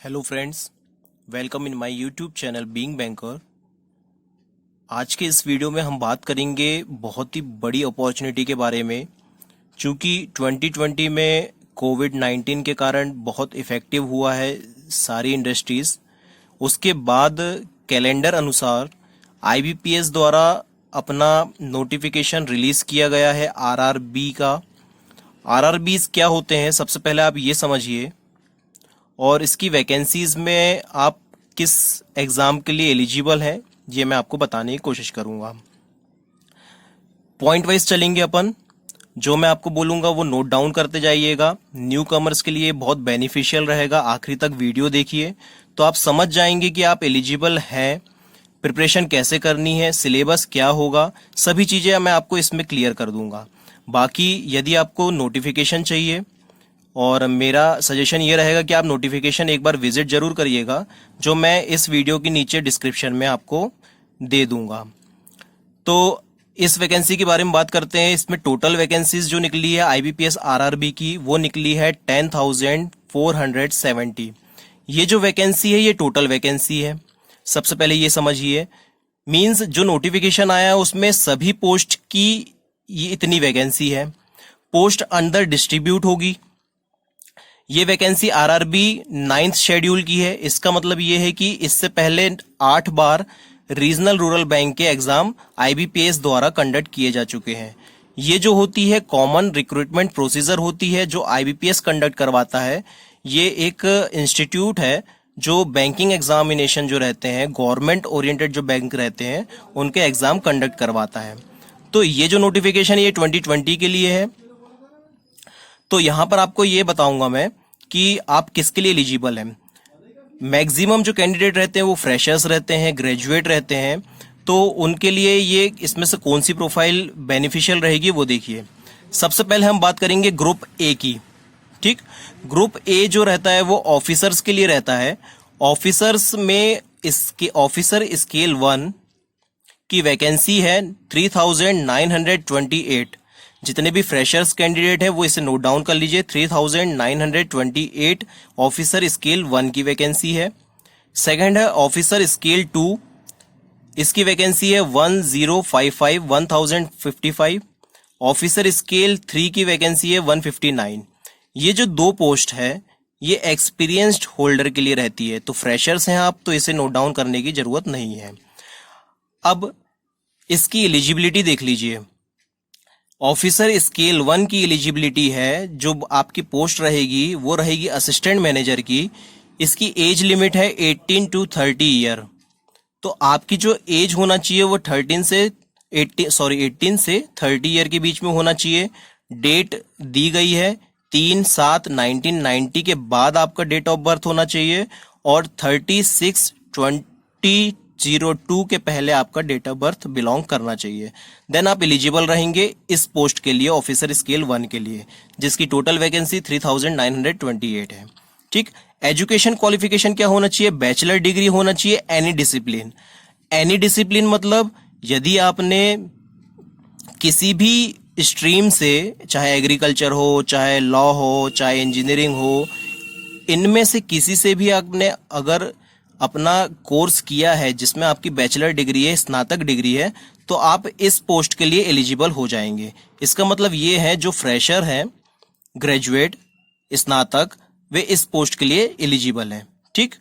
Hello friends, welcome in my YouTube channel being banker. आज के इस वीडियो में हम बात करेंगे बहुत ही बड़ी अपॉर्चुनिटी के बारे में। चूंकि 2020 में कोविड-19 के कारण बहुत इफ़ेक्टिव हुआ है सारी इंडस्ट्रीज़, उसके बाद कैलेंडर अनुसार आईबीपीएस द्वारा अपना नोटिफिकेशन रिलीज़ किया गया है आरआरबी का। आरआरबीज़ क्या होते हैं, सबसे पहले आप ये समझिए, और इसकी वैकेंसीज में आप किस एग्ज़ाम के लिए एलिजिबल हैं ये मैं आपको बताने की कोशिश करूँगा। पॉइंट वाइज चलेंगे अपन, जो मैं आपको बोलूँगा वो नोट डाउन करते जाइएगा। न्यू कमर्स के लिए बहुत बेनिफिशियल रहेगा, आखिरी तक वीडियो देखिए तो आप समझ जाएंगे कि आप एलिजिबल हैं, प्रिपरेशन कैसे करनी है, सिलेबस क्या होगा, सभी चीज़ें मैं आपको इसमें क्लियर कर दूंगा। बाकी यदि आपको नोटिफिकेशन चाहिए, और मेरा सजेशन ये रहेगा कि आप नोटिफिकेशन एक बार विजिट जरूर करिएगा, जो मैं इस वीडियो के नीचे डिस्क्रिप्शन में आपको दे दूंगा। तो इस वैकेंसी के बारे में बात करते हैं। इसमें टोटल वैकेंसीज जो निकली है आईबीपीएस आरआरबी की, वो निकली है 10,470। ये जो वैकेंसी है ये टोटल वैकेंसी है, सबसे पहले ये समझिए। मीन्स जो नोटिफिकेशन आया है उसमें सभी पोस्ट की ये इतनी वैकेंसी है, पोस्ट अंडर डिस्ट्रीब्यूट होगी। ये वैकेंसी आरआरबी 9th शेड्यूल की है। इसका मतलब ये है कि इससे पहले 8 बार रीजनल रूरल बैंक के एग्जाम आईबीपीएस द्वारा कंडक्ट किए जा चुके हैं। ये जो होती है कॉमन रिक्रूटमेंट प्रोसीजर होती है जो आईबीपीएस कंडक्ट करवाता है। ये एक इंस्टीट्यूट है जो बैंकिंग एग्जामिनेशन जो रहते हैं, गवर्नमेंट ओरिएंटेड जो बैंक रहते हैं, उनके एग्जाम कंडक्ट करवाता है। तो ये जो नोटिफिकेशन ये 2020 के लिए है। तो यहां पर आपको ये बताऊंगा मैं कि आप किसके लिए एलिजिबल हैं। मैक्सिमम जो कैंडिडेट रहते हैं वो फ्रेशर्स रहते हैं, ग्रेजुएट रहते हैं। तो उनके लिए ये इसमें से कौन सी प्रोफाइल बेनिफिशियल रहेगी वो देखिए। सबसे पहले हम बात करेंगे ग्रुप ए की। ठीक, ग्रुप ए जो रहता है वो ऑफिसर्स के लिए रहता है। ऑफिसर्स में इसके ऑफिसर स्केल 1 की वैकेंसी है 3,928। जितने भी फ्रेशर्स कैंडिडेट है वो इसे नोट डाउन कर लीजिए। 3,928 ऑफिसर स्केल 1 की वैकेंसी है। सेकंड है ऑफिसर स्केल 2, इसकी वैकेंसी है 1055। ऑफिसर स्केल 3 की वैकेंसी है 159। ये जो दो पोस्ट है ये एक्सपीरियंस्ड होल्डर के लिए रहती है। तो फ्रेशर्स हैं आप तो इसे नोट डाउन करने की जरूरत नहीं है। अब इसकी एलिजिबिलिटी देख लीजिए। ऑफिसर स्केल 1 की एलिजिबिलिटी है, जो आपकी पोस्ट रहेगी वो रहेगी असिस्टेंट मैनेजर की। इसकी एज लिमिट है 18 to 30 ईयर। तो आपकी जो एज होना चाहिए वो 18 से 30 ईयर के बीच में होना चाहिए। डेट दी गई है 3/7/1990 के बाद आपका डेट ऑफ बर्थ होना चाहिए, और 36/20/02 के पहले आपका डेट ऑफ बर्थ बिलोंग करना चाहिए। देन आप एलिजिबल रहेंगे इस पोस्ट के लिए, ऑफिसर स्केल 1 के लिए, जिसकी टोटल वैकेंसी 3,928 है। ठीक, एजुकेशन क्वालिफिकेशन क्या होना चाहिए? बैचलर डिग्री होना चाहिए एनी डिसिप्लिन। एनी डिसिप्लिन मतलब यदि आपने किसी भी स्ट्रीम से, चाहे एग्रीकल्चर हो, चाहे लॉ हो, चाहे इंजीनियरिंग हो, इनमें से किसी से भी आपने अगर अपना कोर्स किया है जिसमें आपकी बैचलर डिग्री है, स्नातक डिग्री है, तो आप इस पोस्ट के लिए एलिजिबल हो जाएंगे। इसका मतलब ये है जो फ्रेशर हैं, ग्रेजुएट, स्नातक, वे इस पोस्ट के लिए एलिजिबल हैं। ठीक,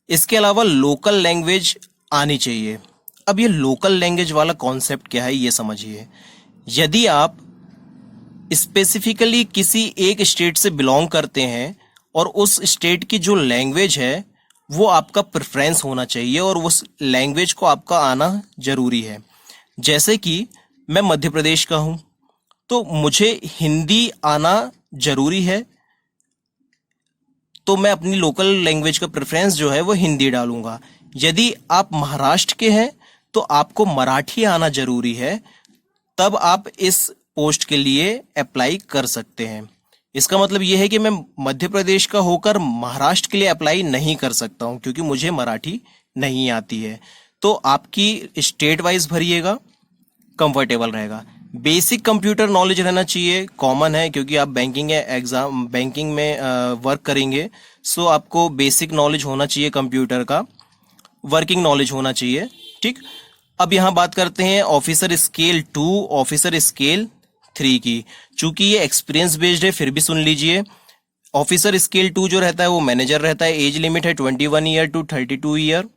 इसके अलावा लोकल लैंग्वेज आनी चाहिए। अब ये लोकल लैंग्वेज वाला कॉन्सेप्ट क्या है ये समझिए। यदि आप स्पेसिफिकली किसी एक स्टेट से बिलोंग करते हैं और उस स्टेट की जो लैंग्वेज है वो आपका प्रेफरेंस होना चाहिए, और उस लैंग्वेज को आपका आना जरूरी है। जैसे कि मैं मध्य प्रदेश का हूं तो मुझे हिंदी आना जरूरी है, तो मैं अपनी लोकल लैंग्वेज का प्रेफरेंस जो है वो हिंदी डालूंगा। यदि आप महाराष्ट्र के हैं तो आपको मराठी आना जरूरी है, तब आप इस पोस्ट के लिए अप्लाई कर सकते हैं। इसका मतलब यह है कि मैं मध्य प्रदेश का होकर महाराष्ट्र के लिए अप्लाई नहीं कर सकता हूं, क्योंकि मुझे मराठी नहीं आती है। तो आपकी स्टेट वाइज भरिएगा, कंफर्टेबल रहेगा। बेसिक कंप्यूटर नॉलेज रहना चाहिए, कॉमन है क्योंकि आप बैंकिंग में वर्क करेंगे, सो आपको बेसिक नॉलेज होना चाहिए कंप्यूटर का, वर्किंग नॉलेज होना चाहिए। ठीक, अब यहाँ बात करते हैं ऑफिसर स्केल 2, ऑफिसर स्केल 3 की। चूंकि ये एक्सपीरियंस बेस्ड है फिर भी सुन लीजिए। ऑफिसर स्केल 2 जो रहता है वो मैनेजर रहता है, एज लिमिट है 21 year to 32 year,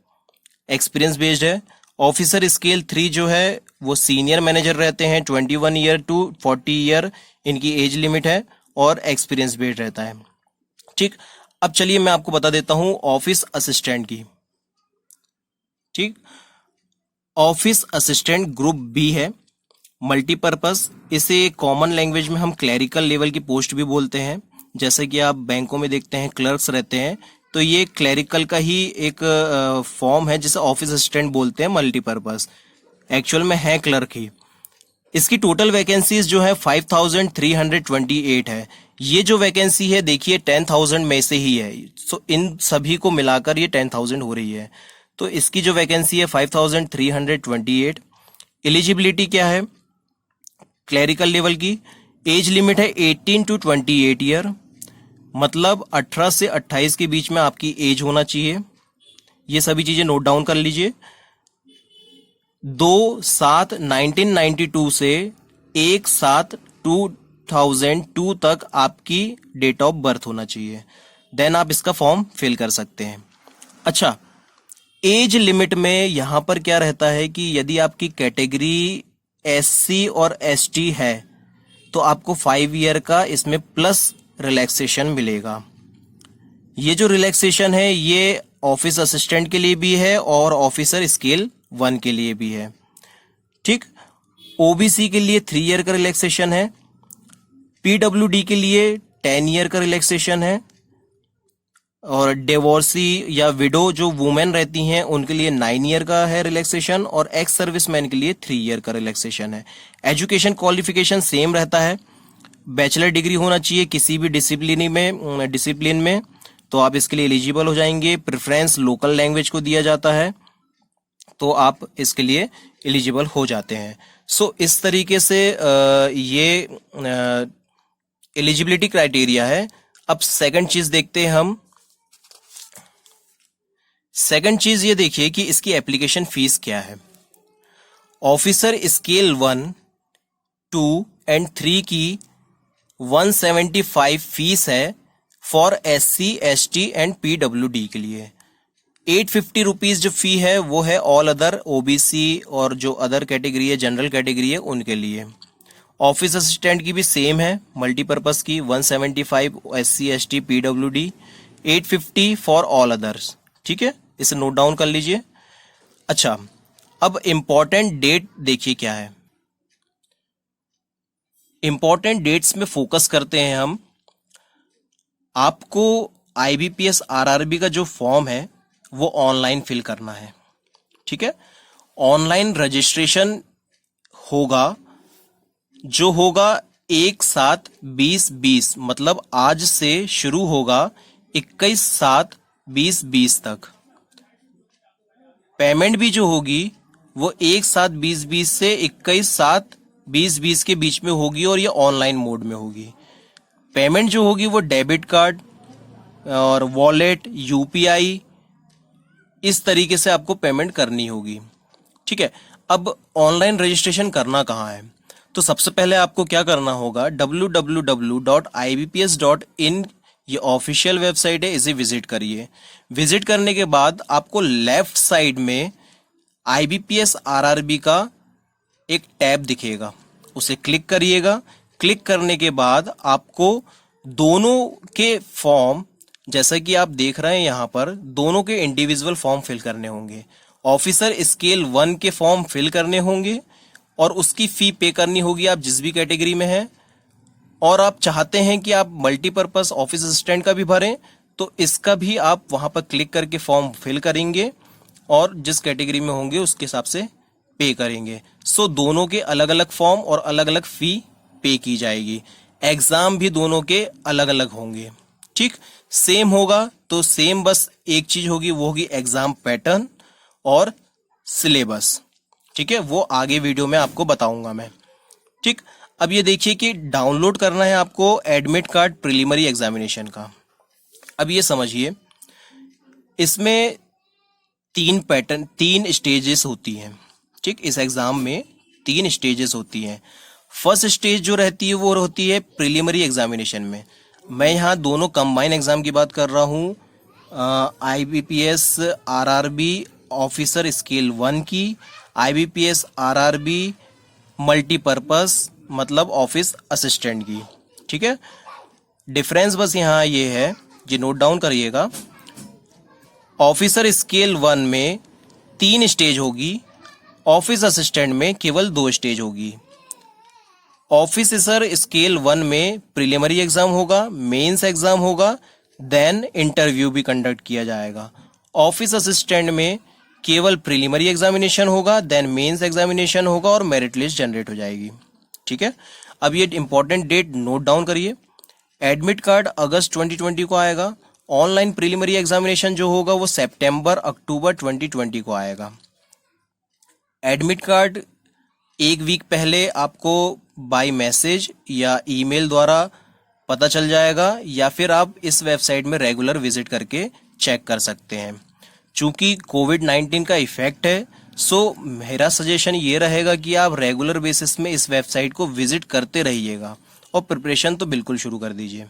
experience based है। ऑफिसर स्केल 3 जो है वो सीनियर मैनेजर रहते हैं, 21 ईयर टू 40 ईयर इनकी एज लिमिट है और एक्सपीरियंस बेस्ड रहता है। ठीक, अब चलिए मैं आपको बता देता हूं ऑफिस असिस्टेंट की। ठीक, ऑफिस असिस्टेंट ग्रुप बी है, मल्टीपर्पस। इसे कॉमन लैंग्वेज में हम क्लरिकल लेवल की पोस्ट भी बोलते हैं। जैसे कि आप बैंकों में देखते हैं क्लर्क्स रहते हैं, तो ये क्लरिकल का ही एक फॉर्म है जिसे ऑफिस असिस्टेंट बोलते हैं मल्टीपर्पस, एक्चुअल में है क्लर्क ही। इसकी टोटल वैकेंसीज जो है 5328 है। ये जो वैकेंसी है देखिए 10,000 में से ही है, सो इन सभी को मिलाकर ये 10,000 हो रही है। तो इसकी जो वैकेंसी है 5328। एलिजिबिलिटी क्या है क्लरिकल लेवल की? एज लिमिट है 18 टू 28 ईयर, मतलब 18 से 28 के बीच में आपकी एज होना चाहिए। ये सभी चीजें नोट डाउन कर लीजिए। 2/7/1992 से 1/7/2002 तक आपकी डेट ऑफ बर्थ होना चाहिए, देन आप इसका फॉर्म फिल कर सकते हैं। अच्छा, एज लिमिट में यहां पर क्या रहता है कि यदि आपकी कैटेगरी एससी और एसटी है तो आपको 5 ईयर का इसमें प्लस रिलैक्सेशन मिलेगा। ये जो रिलैक्सेशन है ये ऑफिस असिस्टेंट के लिए भी है और ऑफिसर स्केल 1 के लिए भी है। ठीक, ओबीसी के लिए 3 ईयर का रिलैक्सेशन है, पीडब्ल्यूडी के लिए 10 ईयर का रिलैक्सेशन है, और डिवोर्सी या विडो जो वुमेन रहती हैं उनके लिए 9 ईयर का है रिलैक्सेशन, और एक्स सर्विसमैन के लिए 3 ईयर का रिलैक्सेशन है। एजुकेशन क्वालिफिकेशन सेम रहता है, बैचलर डिग्री होना चाहिए किसी भी डिसिप्लिन में, तो आप इसके लिए एलिजिबल हो जाएंगे। प्रेफरेंस लोकल लैंग्वेज को दिया जाता है, तो आप इसके लिए एलिजिबल हो जाते हैं। सो इस तरीके से ये एलिजिबिलिटी क्राइटेरिया है। अब सेकंड चीज देखते हैं हम। सेकंड चीज ये देखिए कि इसकी एप्लीकेशन फीस क्या है। ऑफिसर स्केल 1, 2 एंड 3 की 175 फीस है for SC, ST and PWD के लिए। 850 रुपीज जो फी है वो है ऑल अदर ओबीसी और जो अदर कैटेगरी है, जनरल कैटेगरी है, उनके लिए। ऑफिस असिस्टेंट की भी सेम है, मल्टीपर्पज की 175 SC, ST, PWD, 850 for all others. ठीक है, इसे नोट डाउन कर लीजिए। अच्छा, अब इंपॉर्टेंट डेट देखिए क्या है। इंपॉर्टेंट डेट्स में फोकस करते हैं हम। आपको आईबीपीएस आरआरबी का जो फॉर्म है वो ऑनलाइन फिल करना है। ठीक है, ऑनलाइन रजिस्ट्रेशन होगा, जो होगा 1/7/2020, मतलब आज से शुरू होगा 21/7/2020 तक। पेमेंट भी जो होगी वो 1/7/2020 से 21/7/2020 के बीच में होगी और ये ऑनलाइन मोड में होगी। पेमेंट जो होगी वो डेबिट कार्ड और वॉलेट, यूपीआई, इस तरीके से आपको पेमेंट करनी होगी। ठीक है, अब ऑनलाइन रजिस्ट्रेशन करना कहाँ है? तो सबसे पहले आपको क्या करना होगा, www.ibps.in ये ऑफिशियल वेबसाइट है, इसे विजिट करिए। विजिट करने के बाद आपको लेफ्ट साइड में आईबीपीएस आरआरबी का एक टैब दिखेगा, उसे क्लिक करिएगा। क्लिक करने के बाद आपको दोनों के फॉर्म, जैसा कि आप देख रहे हैं यहाँ पर, दोनों के इंडिविजुअल फॉर्म फिल करने होंगे। ऑफिसर स्केल 1 के फॉर्म फिल करने होंगे और उसकी फी पे करनी होगी, आप जिस भी कैटेगरी में हैं। और आप चाहते हैं कि आप मल्टीपर्पज ऑफिस असिस्टेंट का भी भरें, तो इसका भी आप वहां पर क्लिक करके फॉर्म फिल करेंगे और जिस कैटेगरी में होंगे उसके हिसाब से पे करेंगे। सो दोनों के अलग अलग फॉर्म और अलग अलग फी पे की जाएगी। एग्जाम भी दोनों के अलग अलग होंगे। ठीक, सेम होगा तो सेम, बस एक चीज होगी, वो होगी एग्जाम पैटर्न और सिलेबस। ठीक है, वो आगे वीडियो में आपको बताऊंगा मैं। ठीक। अब ये देखिए कि डाउनलोड करना है आपको एडमिट कार्ड प्रिलिमिनरी एग्जामिनेशन का। अब ये समझिए, इसमें तीन स्टेजेस होती हैं। ठीक, इस एग्जाम में 3 स्टेजेस होती हैं। फर्स्ट स्टेज जो रहती है वो होती है प्रिलिमिनरी एग्जामिनेशन में। मैं यहाँ दोनों कंबाइन एग्जाम की बात कर रहा हूँ, IBPS RRB ऑफिसर स्केल 1 की, IBPS RRB मल्टीपर्पस मतलब ऑफिस असिस्टेंट की। ठीक है, डिफरेंस बस यहाँ ये है, ये नोट डाउन करिएगा। ऑफिसर स्केल 1 में 3 स्टेज होगी, ऑफिस असिस्टेंट में केवल 2 स्टेज होगी। ऑफिसर स्केल 1 में प्रिलिमिनरी एग्जाम होगा, मेंस एग्जाम होगा, देन इंटरव्यू भी कंडक्ट किया जाएगा। ऑफिस असिस्टेंट में केवल प्रिलिमिनरी एग्जामिनेशन होगा, देन मेंस एग्जामिनेशन होगा और मेरिट लिस्ट जनरेट हो जाएगी। ठीक है, अब ये इंपॉर्टेंट डेट नोट डाउन करिए। एडमिट कार्ड अगस्त 2020 को आएगा। ऑनलाइन प्रिलिमिनरी एग्जामिनेशन जो होगा वो सितंबर अक्टूबर 2020 को आएगा। एडमिट कार्ड 1 वीक पहले आपको बाय मैसेज या ईमेल द्वारा पता चल जाएगा, या फिर आप इस वेबसाइट में रेगुलर विजिट करके चेक कर सकते हैं। चूंकि कोविड-19 का इफेक्ट है, सो मेरा सजेशन ये रहेगा कि आप रेगुलर बेसिस में इस वेबसाइट को विजिट करते रहिएगा और प्रिपरेशन तो बिल्कुल शुरू कर दीजिए।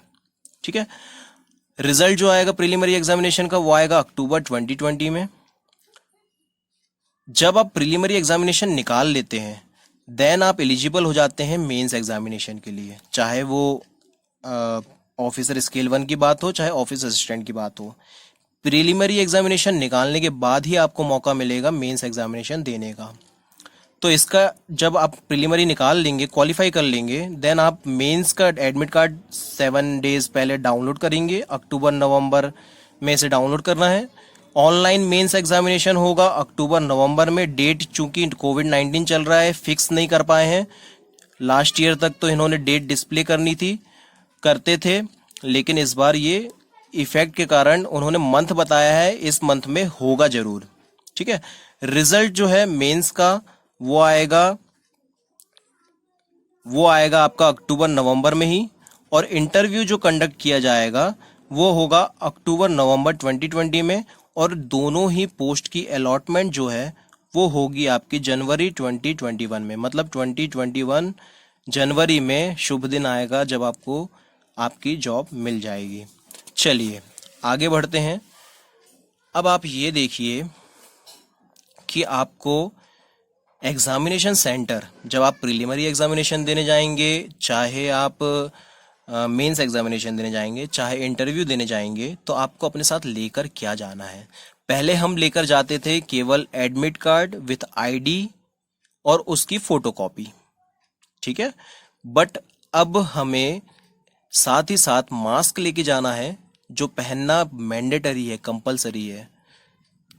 ठीक है, रिजल्ट जो आएगा प्रिलिमिनरी एग्जामिनेशन का वो आएगा अक्टूबर 2020 में। जब आप प्रिलिमिनरी एग्जामिनेशन निकाल लेते हैं, देन आप एलिजिबल हो जाते हैं मेंस एग्जामिनेशन के लिए, चाहे वो ऑफिसर स्केल 1 की बात हो, चाहे ऑफिस असिस्टेंट की बात हो। प्रिलिमिनरी एग्जामिनेशन निकालने के बाद ही आपको मौका मिलेगा मेंस एग्जामिनेशन देने का। तो इसका जब आप प्रिलिमिनरी निकाल लेंगे, क्वालिफाई कर लेंगे, देन आप मेंस का एडमिट कार्ड 7 डेज पहले डाउनलोड करेंगे। अक्टूबर नवंबर में इसे डाउनलोड करना है। ऑनलाइन मेंस एग्जामिनेशन होगा अक्टूबर नवंबर में। डेट चूंकि कोविड-19 चल रहा है, फिक्स नहीं कर पाए हैं। लास्ट ईयर तक तो इन्होंने डेट डिस्प्ले करते थे, लेकिन इस बार ये इफेक्ट के कारण उन्होंने मंथ बताया है, इस मंथ में होगा जरूर। ठीक है, रिजल्ट जो है मेंस का वो आएगा आपका अक्टूबर नवंबर में ही, और इंटरव्यू जो कंडक्ट किया जाएगा वो होगा अक्टूबर नवंबर 2020 में, और दोनों ही पोस्ट की अलॉटमेंट जो है वो होगी आपकी जनवरी 2021 में। मतलब 2021 जनवरी में शुभ दिन आएगा जब आपको आपकी जॉब मिल जाएगी। चलिए आगे बढ़ते हैं। अब आप ये देखिए कि आपको एग्जामिनेशन सेंटर, जब आप प्रिलिमिनरी एग्जामिनेशन देने जाएंगे, चाहे आप मेंस एग्जामिनेशन देने जाएंगे, चाहे इंटरव्यू देने जाएंगे, तो आपको अपने साथ लेकर क्या जाना है। पहले हम लेकर जाते थे केवल एडमिट कार्ड विथ आईडी और उसकी फोटोकॉपी। ठीक है, बट अब हमें साथ ही साथ मास्क लेके जाना है, जो पहनना मैंडेटरी है, कंपलसरी है,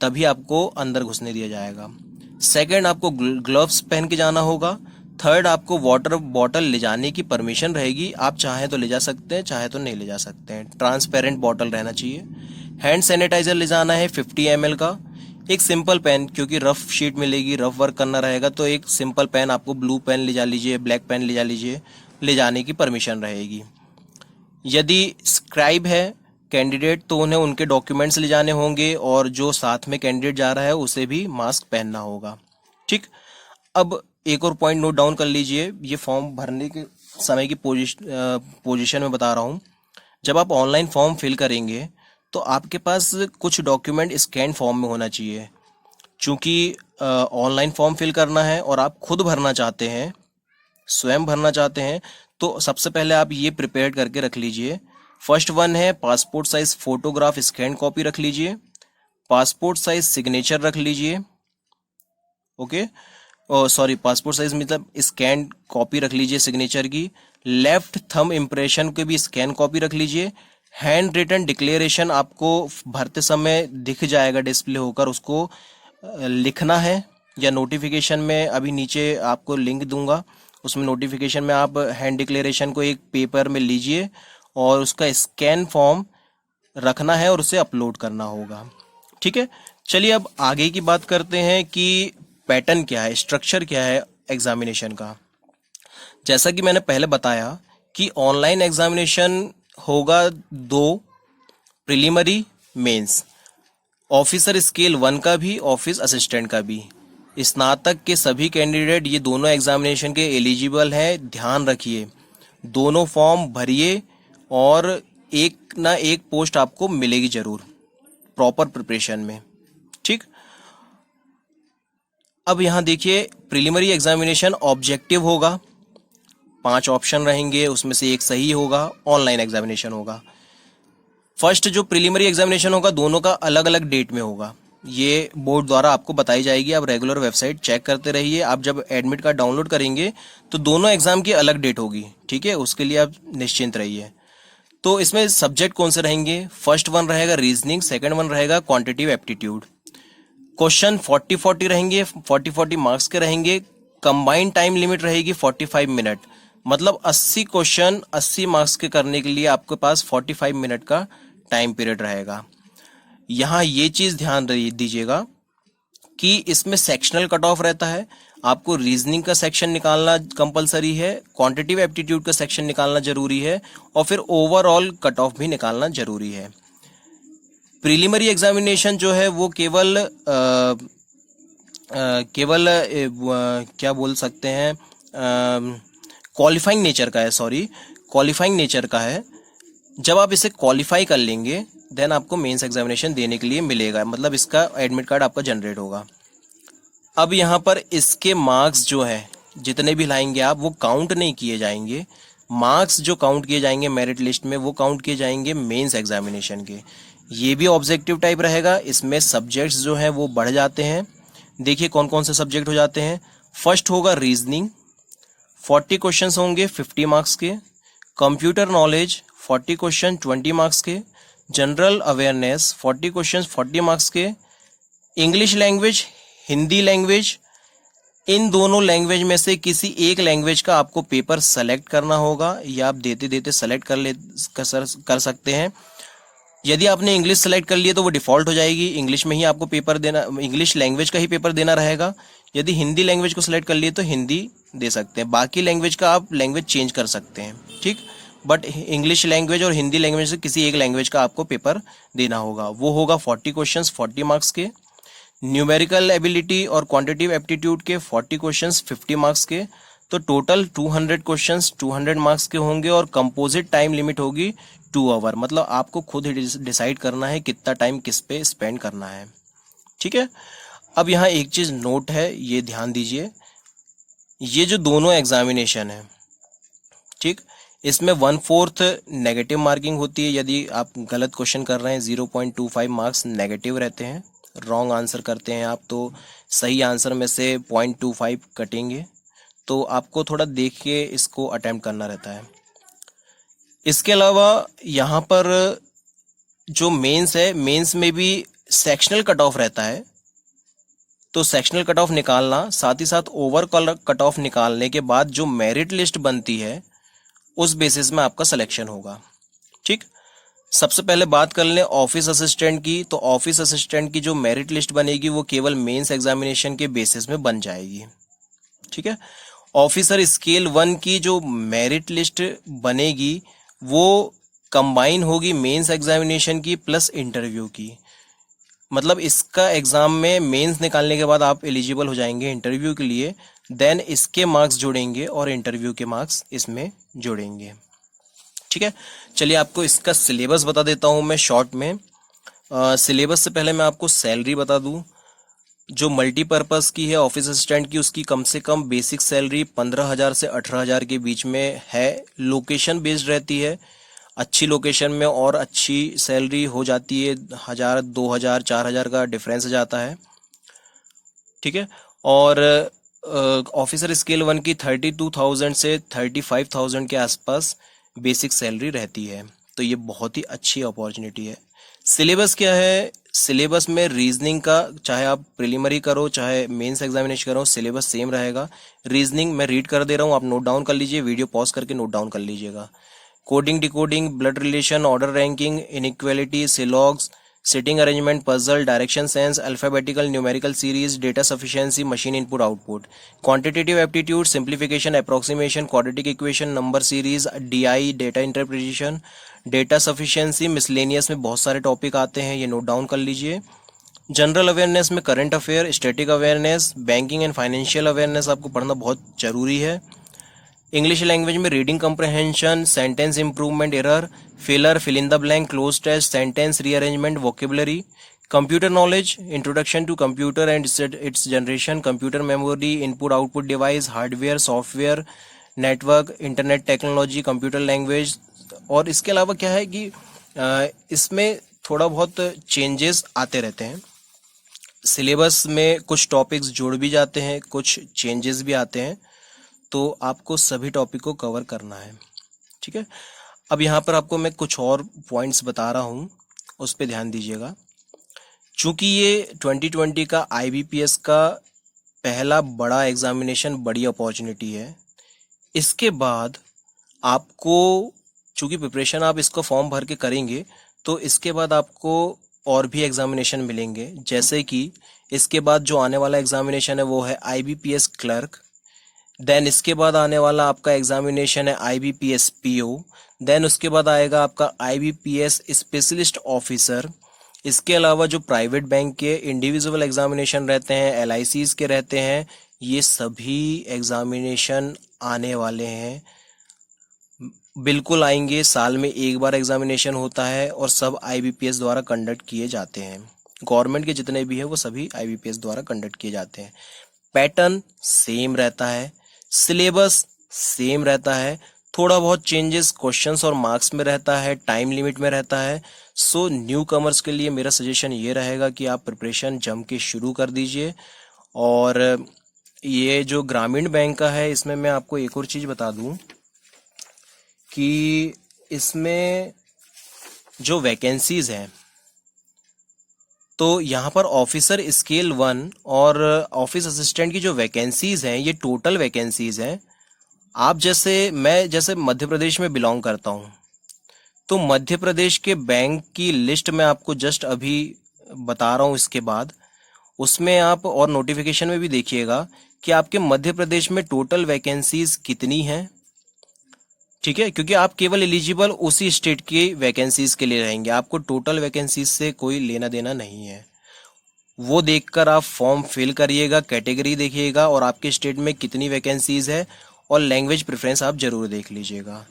तभी आपको अंदर घुसने दिया जाएगा। सेकंड, आपको ग्लव्स पहन के जाना होगा। थर्ड, आपको वाटर बॉटल ले जाने की परमिशन रहेगी। आप चाहे तो ले जा सकते हैं, चाहे तो नहीं ले जा सकते हैं। ट्रांसपेरेंट बॉटल रहना चाहिए। हैंड सैनिटाइजर ले जाना है 50 ml का। एक सिंपल पेन, क्योंकि रफ शीट मिलेगी, रफ वर्क करना रहेगा, तो एक सिंपल पेन आपको ब्लू पेन ले जा लीजिए, ब्लैक पेन ले जा लीजिए, ले जाने की परमिशन रहेगी। यदि स्क्राइब है कैंडिडेट तो उन्हें उनके डॉक्यूमेंट्स ले जाने होंगे, और जो साथ में कैंडिडेट जा रहा है उसे भी मास्क पहनना होगा। ठीक, अब एक और पॉइंट नोट डाउन कर लीजिए, ये फॉर्म भरने के समय की पोजीशन में बता रहा हूँ। जब आप ऑनलाइन फॉर्म फिल करेंगे तो आपके पास कुछ डॉक्यूमेंट स्कैन फॉर्म में होना चाहिए। चूंकि ऑनलाइन फॉर्म फिल करना है और आप खुद भरना चाहते हैं, स्वयं भरना चाहते हैं, तो सबसे पहले आप ये प्रिपेयर करके रख लीजिए। फर्स्ट वन है passport size photograph scan copy रख लीजिए, पासपोर्ट साइज सिग्नेचर रख लीजिए। ओके, सॉरी, पासपोर्ट साइज मतलब स्कैन कॉपी रख लीजिए सिग्नेचर की। लेफ्ट थंब इम्प्रेशन की भी स्कैन कॉपी रख लीजिए। हैंड रिटन डिक्लेरेशन आपको भरते समय दिख जाएगा डिस्प्ले होकर, उसको लिखना है, या नोटिफिकेशन में अभी नीचे आपको लिंक दूंगा, उसमें नोटिफिकेशन में आप हैंड डिक्लेरेशन को एक पेपर में लीजिए और उसका स्कैन फॉर्म रखना है और उसे अपलोड करना होगा। ठीक है, चलिए अब आगे की बात करते हैं कि पैटर्न क्या है, स्ट्रक्चर क्या है एग्जामिनेशन का। जैसा कि मैंने पहले बताया कि ऑनलाइन एग्जामिनेशन होगा 2, प्रिलिमरी, मेंस, ऑफिसर स्केल 1 का भी, ऑफिस असिस्टेंट का भी। स्नातक के सभी कैंडिडेट ये दोनों एग्जामिनेशन के एलिजिबल हैं। ध्यान रखिए, दोनों फॉर्म भरिए और एक ना एक पोस्ट आपको मिलेगी जरूर प्रॉपर प्रिपरेशन में। ठीक, अब यहां देखिए, प्रिलिमरी एग्जामिनेशन ऑब्जेक्टिव होगा, 5 ऑप्शन रहेंगे, उसमें से एक सही होगा। ऑनलाइन एग्जामिनेशन होगा। फर्स्ट जो प्रिलिमरी एग्जामिनेशन होगा दोनों का अलग अलग डेट में होगा, ये बोर्ड द्वारा आपको बताई जाएगी। आप रेगुलर वेबसाइट चेक करते रहिए। आप जब एडमिट कार्ड डाउनलोड करेंगे तो दोनों एग्जाम की अलग डेट होगी, ठीक है, उसके लिए आप निश्चिंत रहिए। तो इसमें सब्जेक्ट कौन से रहेंगे? फर्स्ट वन रहेगा रीजनिंग, सेकंड वन रहेगा क्वांटिटेटिव एप्टीट्यूड। क्वेश्चन 40-40 रहेंगे, 40-40 मार्क्स के रहेंगे। कंबाइंड टाइम लिमिट रहेगी 45 मिनट, मतलब 80 क्वेश्चन 80 मार्क्स के करने के लिए आपके पास 45 मिनट का टाइम पीरियड रहेगा। यहाँ ये चीज ध्यान दीजिएगा कि इसमें सेक्शनल कट ऑफ रहता है। आपको रीजनिंग का सेक्शन निकालना कंपलसरी है, क्वांटिटेटिव एप्टीट्यूड का सेक्शन निकालना जरूरी है, और फिर ओवरऑल कट ऑफ भी निकालना जरूरी है। प्रीलिमिनरी एग्जामिनेशन जो है वो केवल क्या बोल सकते हैं, क्वालिफाइंग नेचर का है, क्वालिफाइंग नेचर का है। जब आप इसे क्वालिफाई कर लेंगे देन आपको मेंस एग्जामिनेशन देने के लिए मिलेगा, मतलब इसका एडमिट कार्ड आपका जनरेट होगा। अब यहाँ पर इसके मार्क्स जो है जितने भी लाएंगे आप, वो काउंट नहीं किए जाएंगे। मार्क्स जो काउंट किए जाएंगे मेरिट लिस्ट में वो काउंट किए जाएंगे मेंस एग्जामिनेशन के। ये भी ऑब्जेक्टिव टाइप रहेगा। इसमें सब्जेक्ट्स जो हैं वो बढ़ जाते हैं। देखिए कौन कौन से सब्जेक्ट हो जाते हैं। फर्स्ट होगा रीजनिंग, 40 क्वेश्चंस होंगे 50 मार्क्स के। कंप्यूटर नॉलेज 40 क्वेश्चन 20 मार्क्स के। जनरल अवेयरनेस 40 क्वेश्चंस 40 मार्क्स के। इंग्लिश लैंग्वेज, हिंदी लैंग्वेज, इन दोनों लैंग्वेज में से किसी एक लैंग्वेज का आपको पेपर सेलेक्ट करना होगा, या आप देते देते सेलेक्ट कर सकते हैं। यदि आपने इंग्लिश सेलेक्ट कर लिया तो वो डिफॉल्ट हो जाएगी, इंग्लिश में ही आपको पेपर देना, इंग्लिश लैंग्वेज का ही पेपर देना रहेगा। यदि हिंदी लैंग्वेज को सेलेक्ट कर लिए तो हिंदी दे सकते हैं, बाकी लैंग्वेज का आप लैंग्वेज चेंज कर सकते हैं, ठीक। बट इंग्लिश लैंग्वेज और हिंदी लैंग्वेज से किसी एक लैंग्वेज का आपको पेपर देना होगा। वो होगा 40 क्वेश्चंस 40 मार्क्स के। न्यूमेरिकल एबिलिटी और क्वांटिटेटिव एप्टीट्यूड के 40 क्वेश्चंस 50 मार्क्स के। तो टोटल 200 क्वेश्चंस 200 मार्क्स के होंगे, और कंपोजिट टाइम लिमिट होगी 2 आवर। मतलब आपको खुद ही डिसाइड करना है कितना टाइम किस पे स्पेंड करना है, ठीक है। अब यहाँ एक चीज नोट है, ये ध्यान दीजिए, ये जो दोनों एग्जामिनेशन है, ठीक, इसमें 1/4 नेगेटिव मार्किंग होती है। यदि आप गलत क्वेश्चन कर रहे हैं 0.25 मार्क्स नेगेटिव रहते हैं। रॉन्ग आंसर करते हैं आप तो सही आंसर में से 0.25 कटेंगे। तो आपको थोड़ा देख के इसको अटेम्प्ट करना रहता है। इसके अलावा यहाँ पर जो मेंस है, मेंस में भी सेक्शनल कट ऑफ रहता है। तो सेक्शनल कट ऑफ निकालना, साथ ही साथ ओवर कट ऑफ निकालने के बाद जो मेरिट लिस्ट बनती है उस बेसिस में आपका सिलेक्शन होगा, ठीक। सबसे पहले बात कर लें ऑफिस असिस्टेंट की। तो ऑफिस असिस्टेंट की जो मेरिट लिस्ट बनेगी वो केवल मेंस एग्जामिनेशन के बेसिस में बन जाएगी, ठीक है। ऑफिसर स्केल 1 की जो मेरिट लिस्ट बनेगी वो कंबाइन होगी मेंस एग्जामिनेशन की प्लस इंटरव्यू की। मतलब इसका एग्जाम में मेंस निकालने के बाद आप एलिजिबल हो जाएंगे इंटरव्यू के लिए, देन इसके मार्क्स जुड़ेंगे और इंटरव्यू के मार्क्स इसमें जुड़ेंगे, ठीक है। चलिए आपको इसका सिलेबस बता देता हूं मैं शॉर्ट में। सिलेबस से पहले मैं आपको सैलरी बता दूं। जो मल्टीपर्पज़ की है ऑफिस असिस्टेंट की, उसकी कम से कम बेसिक सैलरी 15,000 से 18,000 के बीच में है। लोकेशन बेस्ड रहती है, अच्छी लोकेशन में और अच्छी सैलरी हो जाती है, 1,000 2,000 4,000 का डिफरेंस जाता है, ठीक है। और ऑफिसर स्केल 1 की 32,000 से 35,000 के आसपास बेसिक सैलरी रहती है। तो ये बहुत ही अच्छी अपॉर्चुनिटी है। सिलेबस क्या है? सिलेबस में रीजनिंग का, चाहे आप प्रिलिमिनरी करो चाहे मेंस एग्जामिनेशन करो, सिलेबस सेम रहेगा। रीजनिंग मैं रीड कर दे रहा हूँ, आप नोट डाउन कर लीजिए, वीडियो पॉज करके नोट डाउन कर लीजिएगा। Coding, decoding, blood relation, order ranking, inequality, syllogism, seating arrangement, puzzle, direction sense, alphabetical, numerical series, data sufficiency, machine input output, quantitative aptitude, simplification, approximation, quadratic equation, number series, DI, data interpretation, data sufficiency, miscellaneous में बहुत सारे topic आते हैं, ये note down कर लीजिए। General awareness में current affair, static awareness, banking and financial awareness आपको पढ़ना बहुत जरूरी है। इंग्लिश लैंग्वेज में reading comprehension, sentence improvement, error, filler, fill in the blank, cloze test, sentence rearrangement, vocabulary, computer knowledge, introduction to computer and its generation, computer memory, input output device, hardware, software, network, internet technology, computer language. और इसके अलावा क्या है कि इसमें थोड़ा बहुत changes आते रहते हैं। सिलेबस में कुछ टॉपिक्स जुड़ भी जाते हैं, कुछ चेंजेस भी आते हैं, तो आपको सभी टॉपिक को कवर करना है, ठीक है। अब यहाँ पर आपको मैं कुछ और पॉइंट्स बता रहा हूँ, उस पर ध्यान दीजिएगा। चूंकि ये 2020 का IBPS का पहला बड़ा एग्जामिनेशन, बड़ी अपॉर्चुनिटी है, इसके बाद आपको, चूंकि प्रिपरेशन आप इसको फॉर्म भर के करेंगे, तो इसके बाद आपको और भी एग्जामिनेशन मिलेंगे। जैसे कि इसके बाद जो आने वाला एग्जामिनेशन है वो है IBPS क्लर्क, देन इसके बाद आने वाला आपका एग्जामिनेशन है IBPS PO, देन उसके बाद आएगा आपका IBPS स्पेशलिस्ट ऑफिसर। इसके अलावा जो प्राइवेट बैंक के इंडिविजुअल एग्जामिनेशन रहते हैं, LICs के रहते हैं, ये सभी एग्जामिनेशन आने वाले हैं, बिल्कुल आएंगे। साल में एक बार एग्जामिनेशन होता है और सब IBPS द्वारा कंडक्ट किए जाते हैं। गवर्नमेंट के जितने भी है वो सभी IBPS द्वारा कंडक्ट किए जाते हैं। पैटर्न सेम रहता है, सिलेबस सेम रहता है, थोड़ा बहुत चेंजेस क्वेश्चंस और मार्क्स में रहता है, टाइम लिमिट में रहता है। सो न्यू कमर्स के लिए मेरा सजेशन ये रहेगा कि आप प्रिपरेशन जम के शुरू कर दीजिए। और ये जो ग्रामीण बैंक का है, इसमें मैं आपको एक और चीज़ बता दूं कि इसमें जो वैकेंसीज हैं, तो यहाँ पर ऑफिसर स्केल 1 और ऑफिस असिस्टेंट की जो वैकेंसीज हैं, ये टोटल वैकेंसीज हैं। आप मैं जैसे मध्य प्रदेश में बिलोंग करता हूँ, तो मध्य प्रदेश के बैंक की लिस्ट मैं आपको जस्ट अभी बता रहा हूँ। इसके बाद उसमें आप और नोटिफिकेशन में भी देखिएगा कि आपके मध्य प्रदेश में टोटल वैकेंसीज कितनी हैं, ठीक है। क्योंकि आप केवल एलिजिबल उसी स्टेट की वैकेंसीज के लिए रहेंगे, आपको टोटल वैकेंसीज से कोई लेना देना नहीं है। वो देखकर आप फॉर्म फिल करिएगा, कैटेगरी देखिएगा और आपके स्टेट में कितनी वैकेंसीज है, और लैंग्वेज प्रेफरेंस आप जरूर देख लीजिएगा।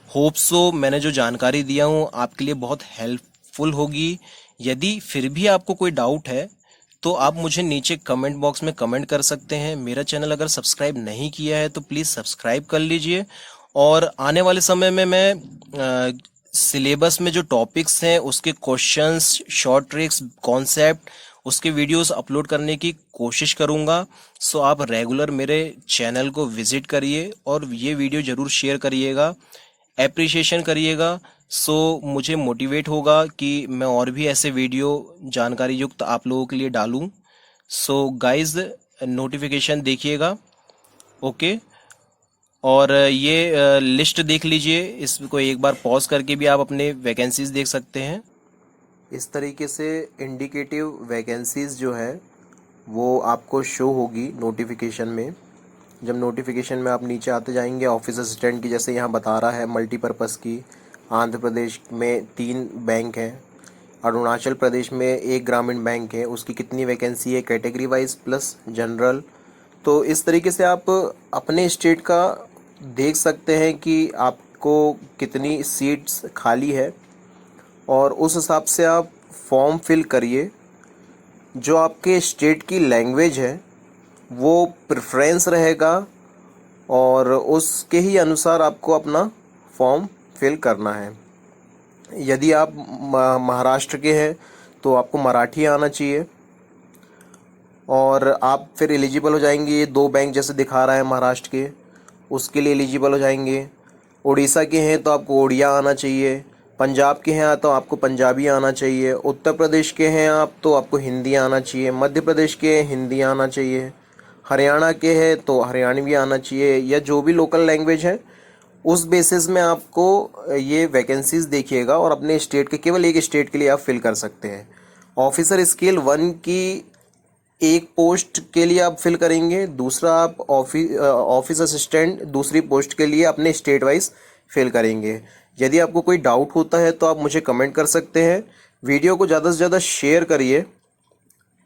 होप सो मैंने जो जानकारी दिया हूँ आपके लिए बहुत हेल्पफुल होगी। यदि फिर भी आपको कोई डाउट है तो आप मुझे नीचे कमेंट बॉक्स में कमेंट कर सकते हैं। मेरा चैनल अगर सब्सक्राइब नहीं किया है तो प्लीज़ सब्सक्राइब कर लीजिए। और आने वाले समय में मैं सिलेबस में जो टॉपिक्स हैं उसके क्वेश्चंस, शॉर्ट ट्रिक्स, कॉन्सेप्ट, उसके वीडियोस अपलोड करने की कोशिश करूंगा। सो आप रेगुलर मेरे चैनल को विजिट करिए और ये वीडियो जरूर शेयर करिएगा, एप्रिशिएशन करिएगा। सो मुझे मोटिवेट होगा कि मैं और भी ऐसे वीडियो जानकारी युक्त आप लोगों के लिए डालूं। सो गाइज, नोटिफिकेशन देखिएगा, ओके। और ये लिस्ट देख लीजिए, इसको एक बार पॉज करके भी आप अपने वैकेंसीज देख सकते हैं। इस तरीके से इंडिकेटिव वैकेंसीज जो है वो आपको शो होगी नोटिफिकेशन में। जब नोटिफिकेशन में आप नीचे आते जाएंगे, ऑफिस असिस्टेंट की जैसे यहाँ बता रहा है मल्टीपर्पज़ की, आंध्र प्रदेश में 3 बैंक हैं, अरुणाचल प्रदेश में 1 ग्रामीण बैंक है, उसकी कितनी वैकेंसी है कैटेगरी वाइज प्लस जनरल। तो इस तरीके से आप अपने स्टेट का देख सकते हैं कि आपको कितनी सीट्स खाली है और उस हिसाब से आप फॉर्म फिल करिए। जो आपके स्टेट की लैंग्वेज है वो प्रेफरेंस रहेगा और उसके ही अनुसार आपको अपना फॉर्म फिल करना है। यदि आप महाराष्ट्र के हैं तो आपको मराठी आना चाहिए और आप फिर एलिजिबल हो जाएंगे। ये 2 बैंक जैसे दिखा रहा है महाराष्ट्र के, उसके लिए एलिजिबल हो जाएंगे। उड़ीसा के हैं तो आपको उड़िया आना चाहिए, पंजाब के हैं तो आपको पंजाबी आना चाहिए, उत्तर प्रदेश के हैं आप तो आपको हिंदी आना चाहिए, मध्य प्रदेश के हिंदी आना चाहिए, हरियाणा के हैं तो हरियाणवी आना चाहिए, या जो भी लोकल लैंग्वेज है उस बेसिस में आपको ये वैकेंसीज देखिएगा और अपने स्टेट के, केवल एक स्टेट के लिए आप फिल कर सकते हैं। ऑफिसर स्केल 1 की एक पोस्ट के लिए आप फिल करेंगे, दूसरा आप ऑफिस असिस्टेंट दूसरी पोस्ट के लिए अपने स्टेट वाइज फिल करेंगे। यदि आपको कोई डाउट होता है तो आप मुझे कमेंट कर सकते हैं। वीडियो को ज़्यादा से ज़्यादा शेयर करिए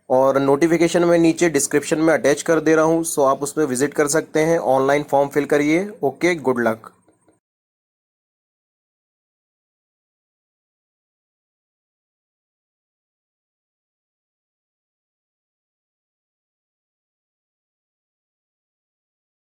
और नोटिफिकेशन मैं नीचे डिस्क्रिप्शन में अटैच कर दे रहा हूँ, सो आप उसमें विजिट कर सकते हैं। ऑनलाइन फॉर्म फिल करिए। Okay, good luck.